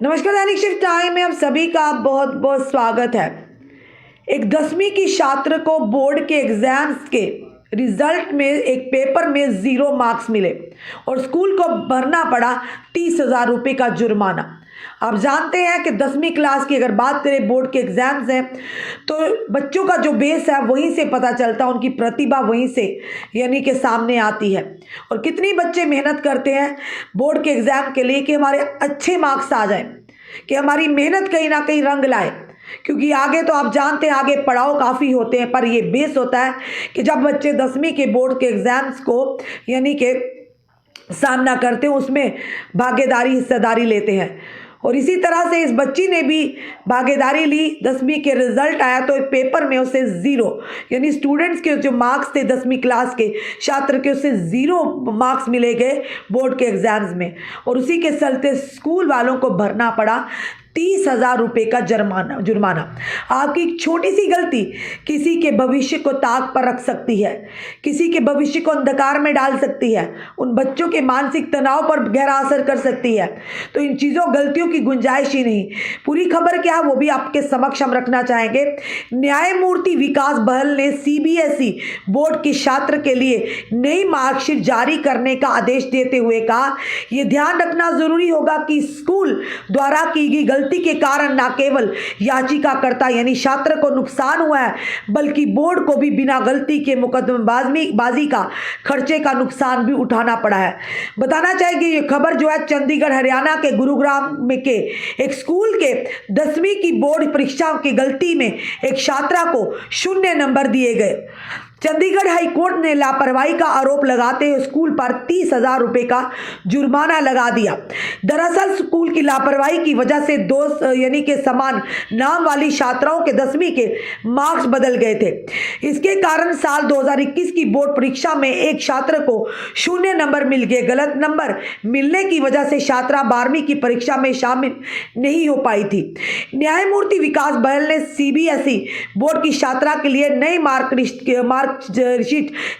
नमस्कार, दैनिक shift time में आप सभी का बहुत बहुत स्वागत है। एक 10वीं की छात्र को बोर्ड के एग्जाम्स के रिजल्ट में एक पेपर में 0 मार्क्स मिले और स्कूल को भरना पड़ा 30,000 रुपये का जुर्माना। आप जानते हैं कि 10वीं क्लास की अगर बात करें, बोर्ड के एग्जाम्स हैं तो बच्चों का जो बेस है वहीं से पता चलता है, उनकी प्रतिभा वहीं से यानी कि सामने आती है। और कितनी बच्चे मेहनत करते हैं बोर्ड के एग्ज़ाम के लिए कि हमारे अच्छे मार्क्स आ जाएं, कि हमारी मेहनत कहीं ना कहीं रंग लाए। क्योंकि आगे तो आप जानते हैं आगे पड़ाव काफ़ी होते हैं, पर ये बेस होता है कि जब बच्चे 10वीं के बोर्ड के एग्ज़ाम्स को यानी कि सामना करते हैं, उसमें भागीदारी हिस्सेदारी लेते हैं। और इसी तरह से इस बच्ची ने भी भागीदारी ली। 10वीं के रिजल्ट आया तो एक पेपर में उसे 0 यानी स्टूडेंट्स के जो मार्क्स थे 10वीं क्लास के छात्र के, उसे 0 मार्क्स मिले गए बोर्ड के एग्जाम्स में। और उसी के चलते स्कूल वालों को भरना पड़ा 30,000 रुपये का जुर्माना। आपकी एक छोटी सी गलती किसी के भविष्य को ताक पर रख सकती है, किसी के भविष्य को अंधकार में डाल सकती है, उन बच्चों के मानसिक तनाव पर गहरा असर कर सकती है। तो इन चीज़ों गलतियों की गुंजाइश ही नहीं। पूरी खबर क्या है वो भी आपके समक्ष हम रखना चाहेंगे। न्यायमूर्ति विकास बहल ने CBSE बोर्ड के छात्र के लिए नई मार्कशीट जारी करने का आदेश देते हुए कहा, यह ध्यान रखना जरूरी होगा कि स्कूल द्वारा की गई गलती के कारण न केवल याचिकाकर्ता यानी छात्र को नुकसान हुआ है, बल्कि बोर्ड को भी बिना गलती के मुकदमेबाजी का खर्चे का नुकसान भी उठाना पड़ा है। बताना चाहेंगे ये खबर जो है चंडीगढ़ हरियाणा के गुरुग्राम में के एक स्कूल के 10वीं की बोर्ड परीक्षा की गलती में एक छात्रा को 0 नंबर दिए गए। चंडीगढ़ हाई कोर्ट ने लापरवाही का आरोप लगाते हुए स्कूल पर 30,000 रुपये का जुर्माना लगा दिया। दरअसल स्कूल की लापरवाही की वजह से 2 यानी कि समान नाम वाली छात्राओं के 10वीं के मार्क्स बदल गए थे। इसके कारण साल 2021 की बोर्ड परीक्षा में एक छात्र को 0 नंबर मिल गए। गलत नंबर मिलने की वजह से छात्रा 12वीं की परीक्षा में शामिल नहीं हो पाई थी। न्यायमूर्ति विकास बहल ने CBSE बोर्ड की छात्रा के लिए नई मार्कशीट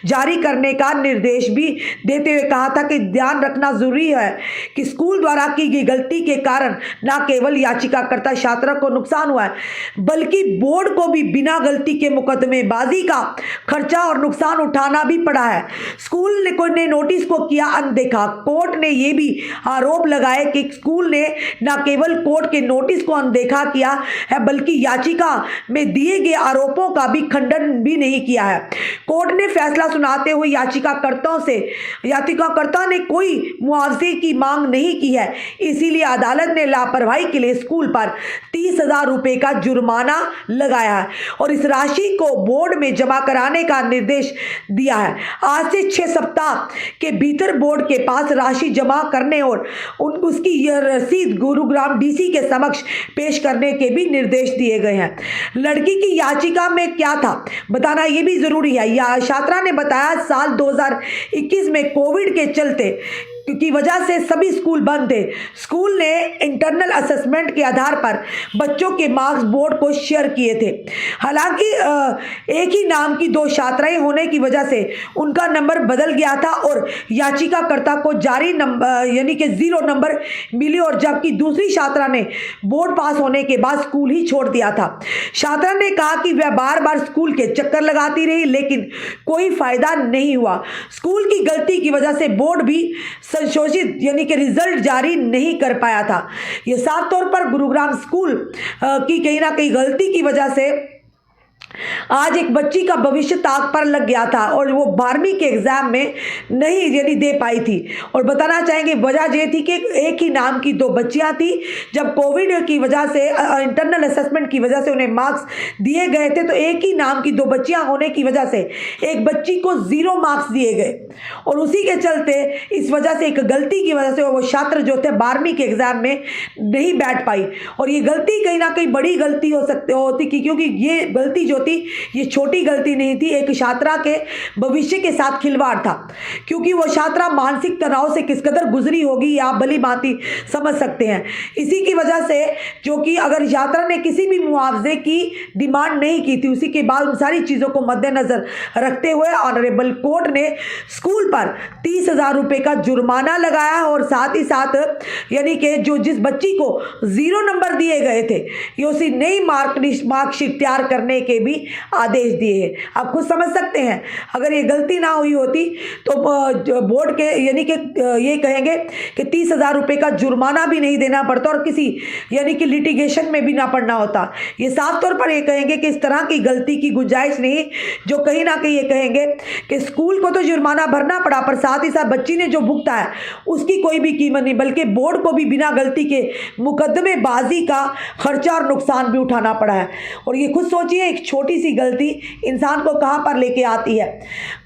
जारी करने का निर्देश भी देते हुए कहा था कि ध्यान रखना जरूरी है कि स्कूल द्वारा की गई गलती के कारण न केवल याचिकाकर्ता छात्रा को नुकसान हुआ है, बल्कि बोर्ड को भी बिना गलती के मुकदमेबाजी का खर्चा और नुकसान उठाना भी पड़ा है। स्कूल ने नोटिस को किया अनदेखा। कोर्ट ने यह भी आरोप लगाए कि स्कूल ने न केवल कोर्ट के नोटिस को अनदेखा किया है, बल्कि याचिका में दिए गए आरोपों का भी खंडन भी नहीं किया है। कोर्ट ने फैसला सुनाते हुए याचिकाकर्ता ने कोई मुआवजे की मांग नहीं की है, इसीलिए अदालत ने लापरवाही के लिए स्कूल पर 30,000 रुपये का जुर्माना लगाया है और इस राशि को बोर्ड में जमा कराने का निर्देश दिया है। आज से 6 सप्ताह के भीतर बोर्ड के पास राशि जमा करने और उसकी यह रसीद गुरुग्राम DC के समक्ष पेश करने के भी निर्देश दिए गए हैं। लड़की की याचिका में क्या था बताना ये भी जरूरी है। यह छात्रा ने बताया साल 2021 में कोविड के चलते की वजह से सभी स्कूल बंद थे। स्कूल ने इंटरनल असेसमेंट के आधार पर बच्चों के मार्क्स बोर्ड को शेयर किए थे। हालांकि एक ही नाम की 2 छात्राएं होने की वजह से उनका नंबर बदल गया था और याचिकाकर्ता को जारी नंबर यानी कि 0 नंबर मिली, और जबकि दूसरी छात्रा ने बोर्ड पास होने के बाद स्कूल ही छोड़ दिया था। छात्रा ने कहा कि वह बार बार स्कूल के चक्कर लगाती रही, लेकिन कोई फायदा नहीं हुआ। स्कूल की गलती की वजह से बोर्ड भी संशोधित यानी कि रिजल्ट जारी नहीं कर पाया था। यह साफ तौर पर गुरुग्राम स्कूल की कहीं ना कहीं गलती की वजह से आज एक बच्ची का भविष्य ताक पर लग गया था और वो 12वीं के एग्जाम में नहीं यानी दे पाई थी। और बताना चाहेंगे वजह ये थी कि एक ही नाम की 2 बच्चियां थी। जब कोविड की वजह से इंटरनल असेसमेंट की वजह से उन्हें मार्क्स दिए गए थे, तो एक ही नाम की 2 बच्चियां होने की वजह से एक बच्ची को 0 मार्क्स दिए गए और उसी के चलते इस वजह से एक गलती की वजह से वो छात्र जो थे 12वीं के एग्जाम में नहीं बैठ पाई। और ये गलती कहीं ना कहीं बड़ी गलती होती क्योंकि ये गलती जो होती, ये छोटी गलती नहीं थी, एक छात्रा के भविष्य के साथ खिलवाड़ था, क्योंकि वो छात्रा मानसिक तनाव से किस कदर गुजरी होगी ये आप भली भांति समझ सकते हैं। इसी की वजह से जो कि अगर छात्रा ने किसी भी मुआवजे की डिमांड नहीं की थी, उसी के बाद उन सारी चीज़ों को मद्देनजर रखते हुए ऑनरेबल कोर्ट ने स्कूल पर 30,000 रुपये का जुर्माना लगाया और साथ ही साथ यानी कि जो जिस बच्ची को 0 नंबर दिए गए थे ये उसी नई मार्कशीट तैयार करने के भी आदेश दिए हैं। आप खुद समझ सकते हैं, अगर ये गलती ना हुई होती तो बोर्ड के यानी कि ये कहेंगे कि 30,000 रुपये का जुर्माना भी नहीं देना पड़ता और किसी यानी कि लिटिगेशन में भी ना पड़ना होता। ये साफ तौर पर ये कहेंगे कि इस तरह की गलती की गुंजाइश नहीं, जो कहीं ना कहीं ये कहेंगे कि स्कूल को तो जुर्माना भरना पड़ा पर साथ ही साथ बच्ची ने जो भुगता है उसकी कोई भी कीमत नहीं, बल्कि बोर्ड को भी बिना गलती के मुकदमेबाजी का खर्चा और नुकसान भी उठाना पड़ा है। और ये खुद सोचिए, एक छोटी सी गलती इंसान को कहाँ पर लेके आती है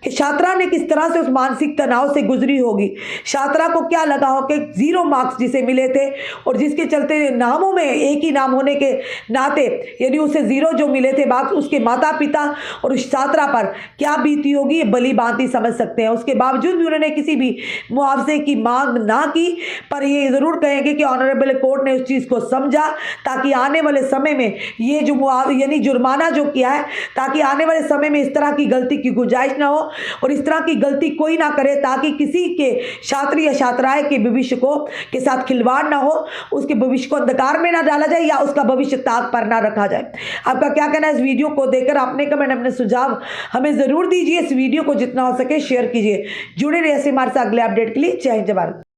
कि छात्रा ने किस तरह से उस मानसिक तनाव से गुजरी होगी। छात्रा को क्या लगा हो कि 0 मार्क्स जिसे मिले थे और जिसके चलते नामों में एक ही नाम होने के नाते यानी उसे 0 जो मिले थे मार्क्स, उसके माता पिता और उस छात्रा पर क्या बीती होगी ये भली भांति समझ सकते हैं। उसके बावजूद भी उन्होंने किसी भी मुआवजे की मांग ना की, पर ये ज़रूर कहेंगे कि ऑनरेबल कोर्ट ने उस चीज़ को समझा ताकि आने वाले समय में ये जो यानी जुर्माना जो किया है ताकि आने वाले समय में इस तरह की गलती की गुंजाइश ना हो और इस तरह की गलती कोई ना करे, ताकि किसी के छात्र या छात्राएं के भविष्य को के साथ खिलवाड़ ना हो, उसके भविष्य को अंधकार में ना डाला जाए या उसका भविष्य ताक पर ना रखा जाए। आपका क्या कहना है इस वीडियो को देखकर? अपने कमेंट अपने सुझाव हमें ज़रूर दीजिए। इस वीडियो को जितना हो सके शेयर कीजिए। जुड़े रहिए ऐसे हमारे साथ अगले अपडेट के लिए। जय हिंद जय भारत।